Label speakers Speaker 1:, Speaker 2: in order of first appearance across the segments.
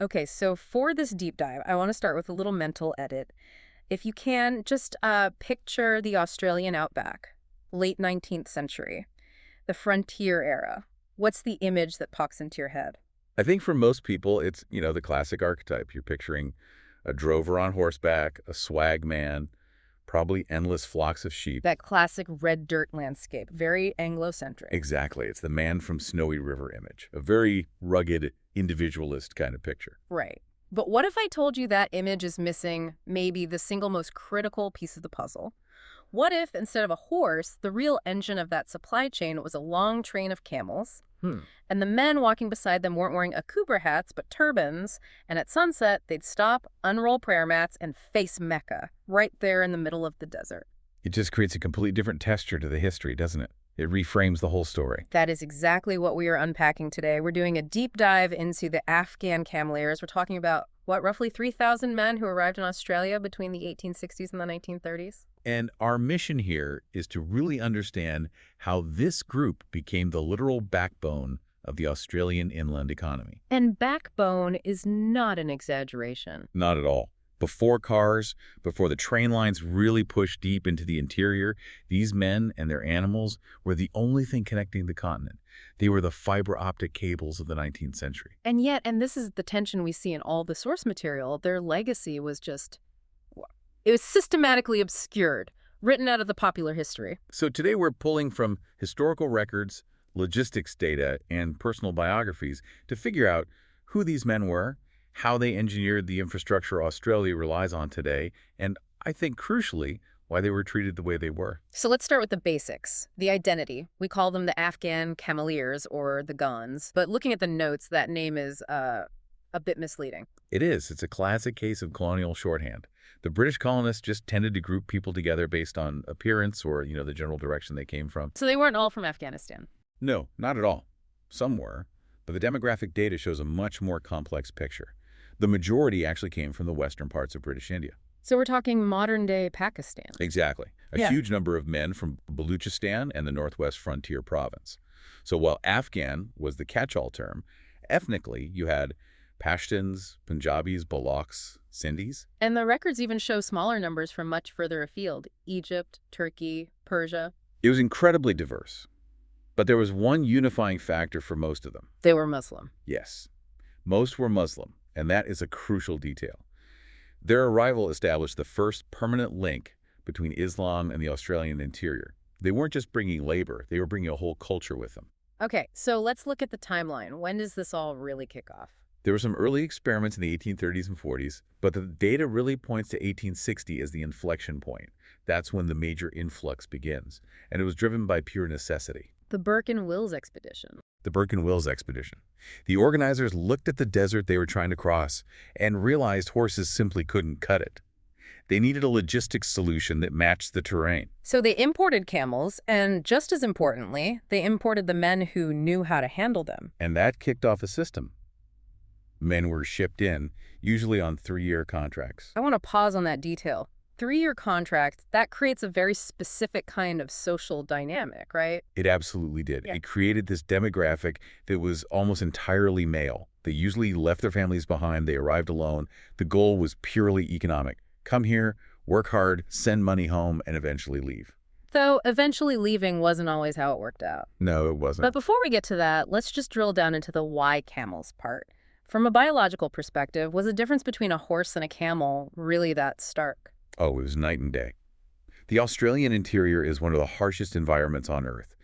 Speaker 1: Okay, so for this deep dive, I want to start with a little mental edit. If you can, just picture the Australian Outback, late 19th century, the frontier era. What's the image that pops into your head?
Speaker 2: I think for most people, it's, the classic archetype. You're picturing a drover on horseback, a swag man, probably endless flocks of sheep.
Speaker 1: That classic red dirt landscape, very Anglo-centric.
Speaker 2: Exactly. It's the man from Snowy River image, a very rugged, individualist kind of picture.
Speaker 1: Right. But what if I told you that image is missing maybe the single most critical piece of the puzzle? What if, instead of a horse, the real engine of that supply chain was a long train of camels,
Speaker 2: Hmm.
Speaker 1: and the men walking beside them weren't wearing akubra hats but turbans, and at sunset they'd stop, unroll prayer mats, and face Mecca, right there in the middle of the desert?
Speaker 2: It just creates a completely different texture to the history, doesn't it? It reframes the whole story.
Speaker 1: That is exactly what we are unpacking today. We're doing a deep dive into the Afghan Cameleers. We're talking about, roughly 3,000 men who arrived in Australia between the 1860s and the 1930s?
Speaker 2: And our mission here is to really understand how this group became the literal backbone of the Australian inland economy.
Speaker 1: And backbone is not an exaggeration.
Speaker 2: Not at all. Before cars, before the train lines really pushed deep into the interior, these men and their animals were the only thing connecting the continent. They were the fiber optic cables of the 19th century.
Speaker 1: And yet, and this is the tension we see in all the source material, their legacy was it was systematically obscured, written out of the popular history.
Speaker 2: So today we're pulling from historical records, logistics data, and personal biographies to figure out who these men were, how they engineered the infrastructure Australia relies on today, and I think crucially, why they were treated the way they were.
Speaker 1: So let's start with the basics, the identity. We call them the Afghan Cameleers or the Ghans, but looking at the notes, that name is a bit misleading.
Speaker 2: It is. It's a classic case of colonial shorthand. The British colonists just tended to group people together based on appearance or, the general direction they came from.
Speaker 1: So they weren't all from Afghanistan.
Speaker 2: No, not at all. Some were, but the demographic data shows a much more complex picture. The majority actually came from the western parts of British India.
Speaker 1: So we're talking modern-day Pakistan.
Speaker 2: Exactly. A huge number of men from Baluchistan and the Northwest Frontier Province. So while Afghan was the catch-all term, ethnically you had Pashtuns, Punjabis, Balochs, Sindhis.
Speaker 1: And the records even show smaller numbers from much further afield, Egypt, Turkey, Persia.
Speaker 2: It was incredibly diverse. But there was one unifying factor for most of them.
Speaker 1: They were Muslim.
Speaker 2: Yes, most were Muslim, and that is a crucial detail. Their arrival established the first permanent link between Islam and the Australian interior. They weren't just bringing labor, they were bringing a whole culture with them.
Speaker 1: Okay, so let's look at the timeline. When does this all really kick off?
Speaker 2: There were some early experiments in the 1830s and 40s, but the data really points to 1860 as the inflection point. That's when the major influx begins, and it was driven by pure necessity.
Speaker 1: The Burke and Wills expedition.
Speaker 2: The Burke and Wills expedition. The organizers looked at the desert they were trying to cross and realized horses simply couldn't cut it. They needed a logistics solution that matched the terrain.
Speaker 1: So they imported camels, and just as importantly, they imported the men who knew how to handle them.
Speaker 2: And that kicked off a system. Men were shipped in, usually on 3-year contracts.
Speaker 1: I want to pause on that detail. 3-year contract, that creates a very specific kind of social dynamic, right?
Speaker 2: It absolutely did.
Speaker 1: Yeah.
Speaker 2: It created this demographic that was almost entirely male. They usually left their families behind. They arrived alone. The goal was purely economic. Come here, work hard, send money home, and eventually leave.
Speaker 1: Though eventually leaving wasn't always how it worked out.
Speaker 2: No, it wasn't.
Speaker 1: But before we get to that, let's just drill down into the why camels part. From a biological perspective, was the difference between a horse and a camel really that stark?
Speaker 2: Oh, it was night and day. The Australian interior is one of the harshest environments on Earth.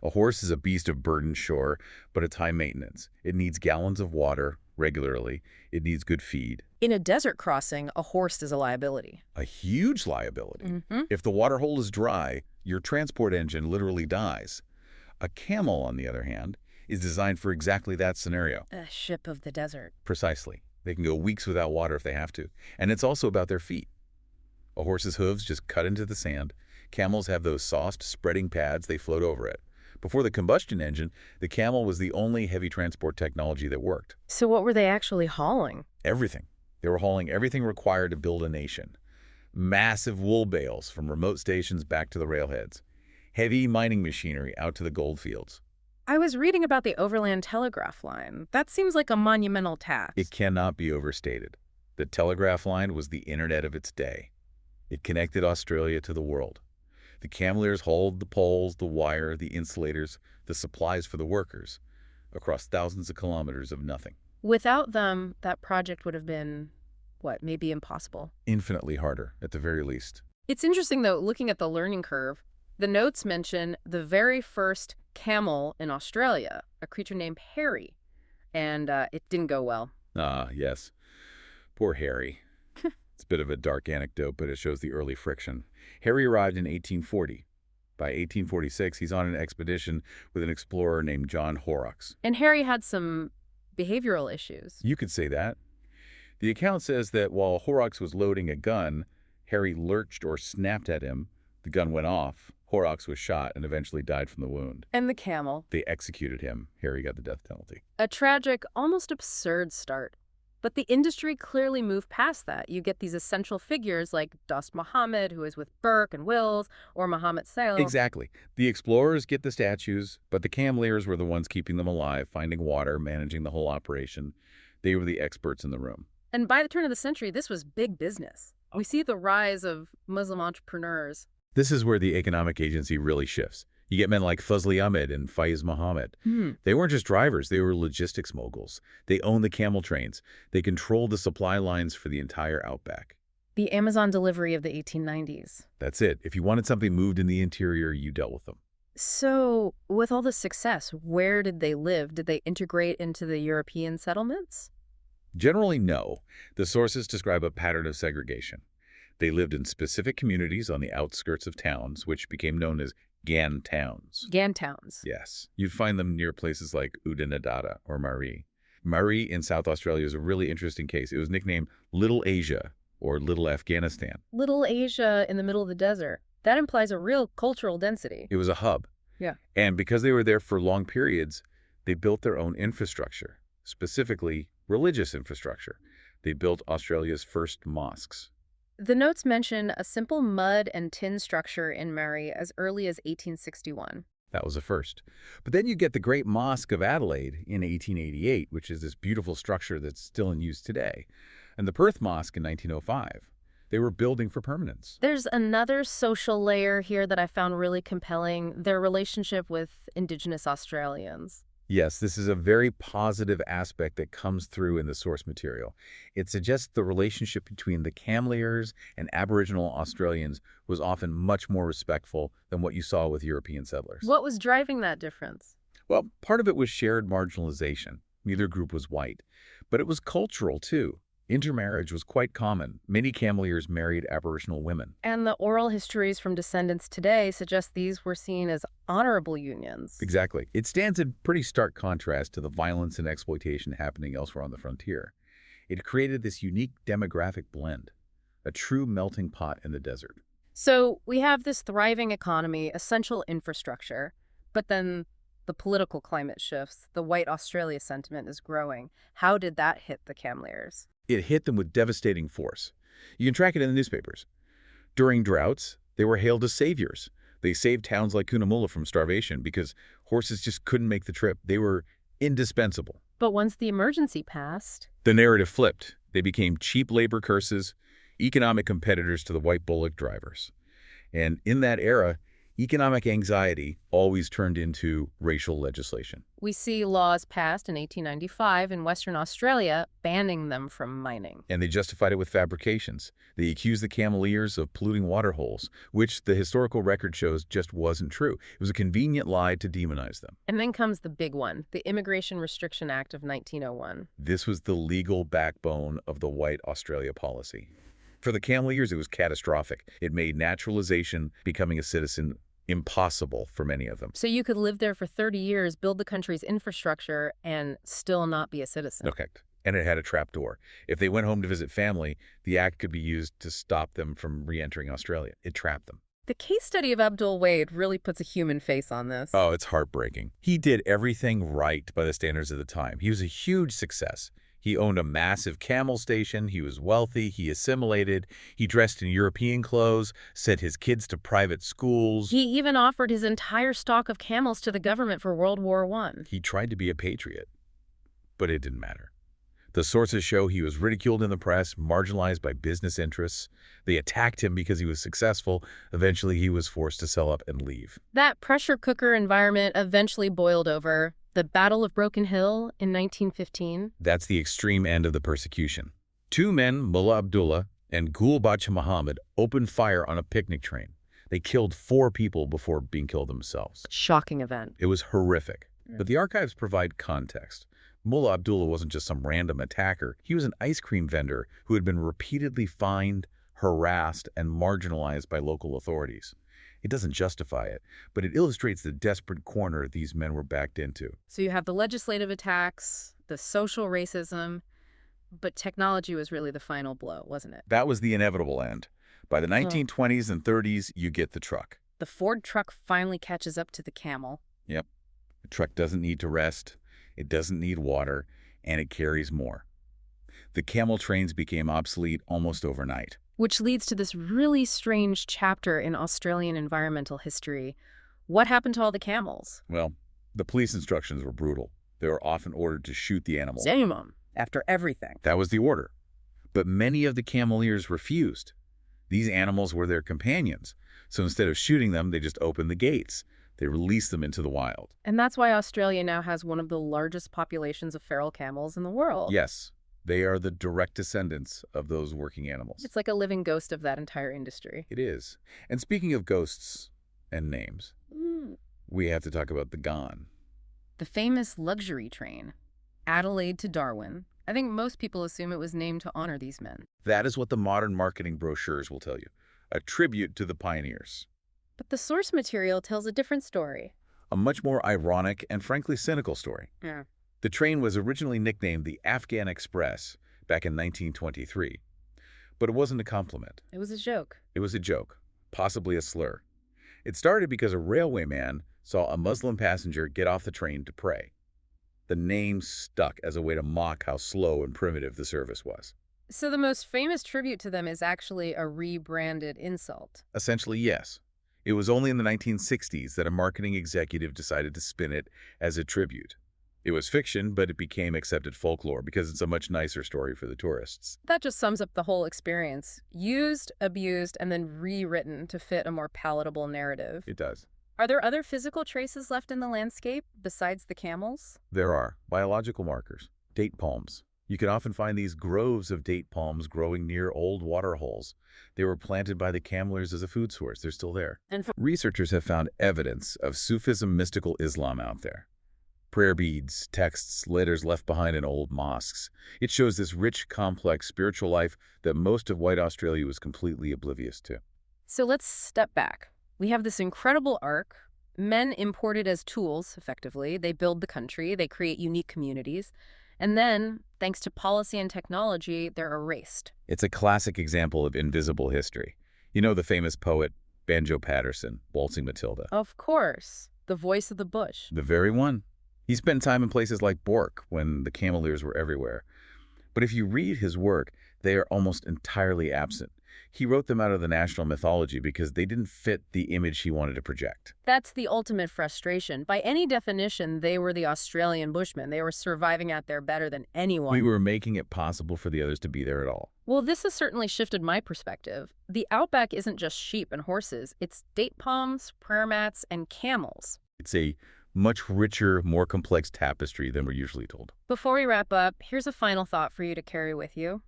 Speaker 2: A horse is a beast of burden, sure, but it's high maintenance. It needs gallons of water regularly. It needs good feed.
Speaker 1: In a desert crossing, a horse is a liability.
Speaker 2: A huge liability.
Speaker 1: Mm-hmm.
Speaker 2: If the water hole is dry, your transport engine literally dies. A camel, on the other hand, is designed for exactly that scenario.
Speaker 1: A ship of the desert.
Speaker 2: Precisely. They can go weeks without water if they have to. And it's also about their feet. A horse's hooves just cut into the sand. Camels have those soft, spreading pads. They float over it. Before the combustion engine, the camel was the only heavy transport technology that worked.
Speaker 1: So what were they actually hauling?
Speaker 2: Everything. They were hauling everything required to build a nation. Massive wool bales from remote stations back to the railheads. Heavy mining machinery out to the gold fields.
Speaker 1: I was reading about the overland telegraph line. That seems like a monumental
Speaker 2: It
Speaker 1: task.
Speaker 2: cannot be overstated. The telegraph line was the internet of its day. It connected Australia to the world. The Cameleers hauled the poles, the wire, the insulators, the supplies for the workers across thousands of kilometers of nothing.
Speaker 1: Without them, that project would have been, what, maybe impossible.
Speaker 2: Infinitely harder, at the very least.
Speaker 1: It's interesting, though, looking at the learning curve, the notes mention the very first camel in Australia, a creature named Harry, and it didn't go well.
Speaker 2: Ah, yes. Poor Harry. It's a bit of a dark anecdote, but it shows the early friction. Harry arrived in 1840. By 1846, he's on an expedition with an explorer named John Horrocks.
Speaker 1: And Harry had some behavioral issues.
Speaker 2: You could say that. The account says that while Horrocks was loading a gun, Harry lurched or snapped at him. The gun went off. Horrocks was shot and eventually died from the wound.
Speaker 1: And the camel.
Speaker 2: They executed him. Harry got the death penalty.
Speaker 1: A tragic, almost absurd start. But the industry clearly moved past that. You get these essential figures like Dost Muhammad, who is with Burke and Wills, or Muhammad Saleh.
Speaker 2: Exactly. The explorers get the statues, but the Cameleers were the ones keeping them alive, finding water, managing the whole operation. They were the experts in the room.
Speaker 1: And by the turn of the century, this was big business. We see the rise of Muslim entrepreneurs.
Speaker 2: This is where the economic agency really shifts. You get men like Fazli Ahmed and Faiz Muhammad. They weren't just drivers, they were logistics moguls. They owned the camel trains. They controlled the supply lines for the entire outback.
Speaker 1: The Amazon delivery of the 1890s.
Speaker 2: That's it. If you wanted something moved in the interior, you dealt with them.
Speaker 1: So, with all the success, where did they live? Did they integrate into the European settlements?
Speaker 2: Generally, no. The sources describe a pattern of segregation. They lived in specific communities on the outskirts of towns, which became known as Ghan towns.
Speaker 1: Ghan towns.
Speaker 2: Yes. You'd find them near places like Udinadatta or Maree. Maree in South Australia is a really interesting case. It was nicknamed Little Asia or Little Afghanistan.
Speaker 1: Little Asia in the middle of the desert. That implies a real cultural density.
Speaker 2: It was a hub.
Speaker 1: Yeah.
Speaker 2: And because they were there for long periods, they built their own infrastructure, specifically religious infrastructure. They built Australia's first mosques.
Speaker 1: The notes mention a simple mud and tin structure in Maree as early as 1861.
Speaker 2: That was a first. But then you get the Great Mosque of Adelaide in 1888, which is this beautiful structure that's still in use today, and the Perth Mosque in 1905. They were building for permanence.
Speaker 1: There's another social layer here that I found really compelling, their relationship with Indigenous Australians.
Speaker 2: Yes, this is a very positive aspect that comes through in the source material. It suggests the relationship between the Cameleers and Aboriginal Australians was often much more respectful than what you saw with European settlers.
Speaker 1: What was driving that difference?
Speaker 2: Well, part of it was shared marginalization. Neither group was white. But it was cultural, too. Intermarriage was quite common. Many Cameleers married Aboriginal women.
Speaker 1: And the oral histories from descendants today suggest these were seen as honorable unions.
Speaker 2: Exactly. It stands in pretty stark contrast to the violence and exploitation happening elsewhere on the frontier. It created this unique demographic blend, a true melting pot in the desert.
Speaker 1: So we have this thriving economy, essential infrastructure, but then the political climate shifts. The white Australia sentiment is growing. How did that hit the Cameleers?
Speaker 2: It hit them with devastating force. You can track it in the newspapers. During droughts, they were hailed as saviors. They saved towns like Cunnamulla from starvation because horses just couldn't make the trip. They were indispensable.
Speaker 1: But once the emergency passed...
Speaker 2: The narrative flipped. They became cheap labor curses, economic competitors to the white bullock drivers. And in that era, economic anxiety always turned into racial legislation.
Speaker 1: We see laws passed in 1895 in Western Australia banning them from mining.
Speaker 2: And they justified it with fabrications. They accused the Cameleers of polluting water holes, which the historical record shows just wasn't true. It was a convenient lie to demonize them.
Speaker 1: And then comes the big one, the Immigration Restriction Act of 1901.
Speaker 2: This was the legal backbone of the white Australia policy. For the Cameleers, it was catastrophic. It made naturalization, becoming a citizen, impossible for many of them.
Speaker 1: So you could live there for 30 years, build the country's infrastructure, and still not be a citizen.
Speaker 2: Okay. And it had a trapdoor. If they went home to visit family, the act could be used to stop them from re-entering Australia. It trapped them.
Speaker 1: The case study of Abdul Wade really puts a human face on this.
Speaker 2: Oh, it's heartbreaking. He did everything right by the standards of the time. He was a huge success. He owned a massive camel station, he was wealthy, he assimilated, he dressed in European clothes, sent his kids to private schools.
Speaker 1: He even offered his entire stock of camels to the government for World War I.
Speaker 2: He tried to be a patriot, but it didn't matter. The sources show he was ridiculed in the press, marginalized by business interests. They attacked him because he was successful. Eventually, he was forced to sell up and leave.
Speaker 1: That pressure cooker environment eventually boiled over. The Battle of Broken Hill in 1915.
Speaker 2: That's the extreme end of the persecution. Two men, Mullah Abdullah and Gul Bacha Muhammad, opened fire on a picnic train. They killed 4 people before being killed themselves.
Speaker 1: Shocking event.
Speaker 2: It was horrific. But the archives provide context. Mullah Abdullah wasn't just some random attacker. He was an ice cream vendor who had been repeatedly fined, harassed, and marginalized by local authorities. It doesn't justify it, but it illustrates the desperate corner these men were backed into.
Speaker 1: So you have the legislative attacks, the social racism, but technology was really the final blow, wasn't it?
Speaker 2: That was the inevitable end. By the 1920s and 30s, you get the truck.
Speaker 1: The Ford truck finally catches up to the camel.
Speaker 2: Yep. The truck doesn't need to rest. It doesn't need water, and it carries more. The camel trains became obsolete almost overnight.
Speaker 1: Which leads to this really strange chapter in Australian environmental history. What happened to all the camels?
Speaker 2: Well, the police instructions were brutal. They were often ordered to shoot the animal.
Speaker 1: Same them, after everything.
Speaker 2: That was the order. But many of the Cameleers refused. These animals were their companions. So instead of shooting them, they just opened the gates. They released them into the wild.
Speaker 1: And that's why Australia now has one of the largest populations of feral camels in the world.
Speaker 2: Yes, they are the direct descendants of those working animals.
Speaker 1: It's like a living ghost of that entire industry.
Speaker 2: It is. And speaking of ghosts and names, we have to talk about the Ghan.
Speaker 1: The famous luxury train, Adelaide to Darwin. I think most people assume it was named to honor these men.
Speaker 2: That is what the modern marketing brochures will tell you. A tribute to the pioneers.
Speaker 1: But the source material tells a different story.
Speaker 2: A much more ironic and frankly cynical story.
Speaker 1: Yeah.
Speaker 2: The train was originally nicknamed the Afghan Express back in 1923. But it wasn't a compliment.
Speaker 1: It was a joke.
Speaker 2: It was a joke, possibly a slur. It started because a railway man saw a Muslim passenger get off the train to pray. The name stuck as a way to mock how slow and primitive the service was.
Speaker 1: So the most famous tribute to them is actually a rebranded insult.
Speaker 2: Essentially, yes. It was only in the 1960s that a marketing executive decided to spin it as a tribute. It was fiction, but it became accepted folklore because it's a much nicer story for the tourists.
Speaker 1: That just sums up the whole experience. Used, abused, and then rewritten to fit a more palatable narrative.
Speaker 2: It does.
Speaker 1: Are there other physical traces left in the landscape besides the camels?
Speaker 2: There are biological markers, date palms. You can often find these groves of date palms growing near old water holes. They were planted by the Cameleers as a food source. They're still there.
Speaker 1: And
Speaker 2: Researchers have found evidence of Sufism mystical Islam out there. Prayer beads, texts, letters left behind in old mosques. It shows this rich, complex spiritual life that most of white Australia was completely oblivious to.
Speaker 1: So let's step back. We have this incredible arc. Men imported as tools, effectively. They build the country. They create unique communities. And then, thanks to policy and technology, they're erased.
Speaker 2: It's a classic example of invisible history. You know the famous poet Banjo Patterson, Waltzing Matilda?
Speaker 1: Of course. The voice of the bush.
Speaker 2: The very one. He spent time in places like Bourke when the Cameleers were everywhere. But if you read his work, they are almost entirely absent. He wrote them out of the national mythology because they didn't fit the image he wanted to project.
Speaker 1: That's the ultimate frustration. By any definition, they were the Australian Bushmen. They were surviving out there better than anyone.
Speaker 2: We were making it possible for the others to be there at all.
Speaker 1: Well, this has certainly shifted my perspective. The Outback isn't just sheep and horses. It's date palms, prayer mats, and camels.
Speaker 2: It's a much richer, more complex tapestry than we're usually told.
Speaker 1: Before we wrap up, here's a final thought for you to carry with you.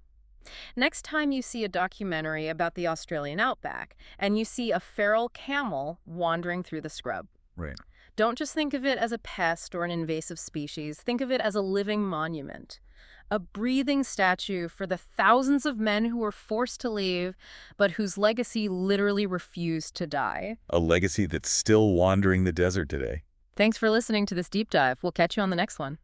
Speaker 1: Next time you see a documentary about the Australian Outback and you see a feral camel wandering through the scrub,
Speaker 2: Right.
Speaker 1: don't just think of it as a pest or an invasive species. Think of it as a living monument, a breathing statue for the thousands of men who were forced to leave, but whose legacy literally refused to die.
Speaker 2: A legacy that's still wandering the desert today.
Speaker 1: Thanks for listening to this deep dive. We'll catch you on the next one.